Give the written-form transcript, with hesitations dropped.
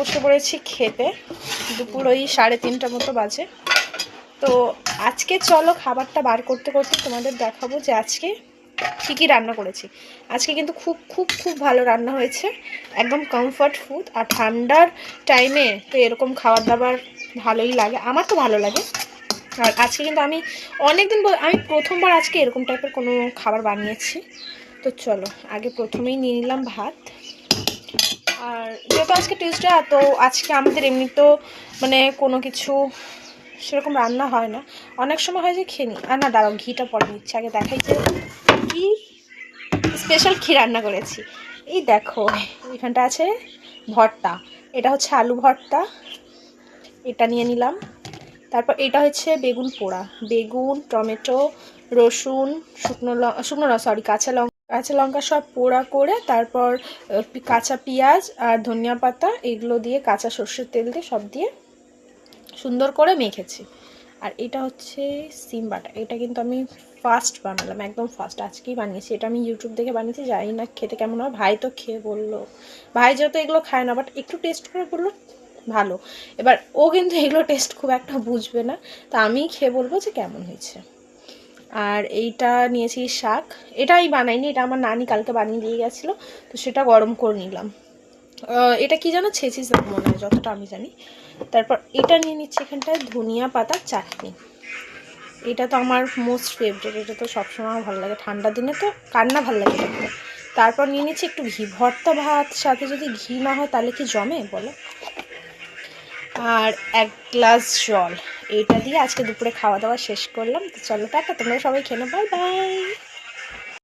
বসে পড়েছি খেতে। দুপুর ওই 3:30 মতো বাজে। তো আজকে চলো খাবারটা বার করতে করতে তোমাদের দেখাবো যে আজকে কী কী রান্না করেছি। আজকে কিন্তু খুব খুব খুব ভালো রান্না হয়েছে, একদম কমফর্ট ফুড। আর ঠান্ডার টাইমে তো এরকম খাবার দাবার ভালোই লাগে, আমার তো ভালো লাগে। আর আজকে কিন্তু আমি আমি প্রথমবার আজকে এরকম টাইপের কোনো খাবার বানিয়েছি। তো চলো আগে প্রথমেই নিয়ে নিলাম ভাত। আর যেহেতু আজকে টিউসডে, তো আজকে আমাদের এমনি তো মানে কোনো কিছু সেরকম রান্না হয় না, অনেক সময় হয় যে খেয়ে নিই। আর না দাঁড়াও, ঘিটা পরে নিচ্ছে, আগে দেখাই যে কি স্পেশাল কী রান্না করেছি। এই দেখো এখানটা আছে ভর্তা, এটা হচ্ছে আলু ভর্তা, এটা নিয়ে নিলাম। তারপর এটা হচ্ছে বেগুন পোড়া, বেগুন, টমেটো, রসুন, কাঁচা লঙ্কা সব পোড়া করে, তারপর কাঁচা পেঁয়াজ আর ধনিয়া পাতা এগুলো দিয়ে, কাঁচা সর্ষের তেল দিয়ে সব দিয়ে সুন্দর করে মেখেছি। আর এটা হচ্ছে সিম বাটা, এটা কিন্তু আমি ফার্স্ট বানালাম, একদম ফার্স্ট আজকেই বানিয়েছি। এটা আমি ইউটিউব দেখে বানিয়েছি, জানি না খেতে কেমন হয়। ভাই তো খেয়ে বললো, ভাই যেহেতু এগুলো খায় না, বাট একটু টেস্ট করে বললো ভালো। এবার ও কিন্তু এগুলো টেস্ট খুব একটা বুঝবে না, তা আমি খেয়ে বলবো যে কেমন হয়েছে। আর এইটা নিয়েছি শাক, এটা আমি বানাইনি, এটা আমার নানি কালকে বানিয়ে দিয়ে গেছিলো, তো সেটা গরম করে নিলাম। এটা কি জানো, ছেঁচি মনে হয় যতটা আমি জানি। তারপর এটা নিয়ে নিচ্ছি এখানটায় ধনিয়া পাতার চাটনি, এটা তো আমার মোস্ট ফেভারিট, এটা তো সবসময় ভালো লাগে, ঠান্ডার দিনে তো কার না ভালো লাগে দেখতে। তারপর নিয়ে নিচ্ছি একটু ঘি, ভর্তা ভাত সাথে যদি ঘি না হয় তাহলে কি জমে বলো। আর 1 গ্লাস জল, এইটা দিয়ে আজকে দুপুরে খাওয়া দাওয়া শেষ করলাম। তো চলো টাটা, তোমরা সবাই খেয়ে নাও, বাই বাই।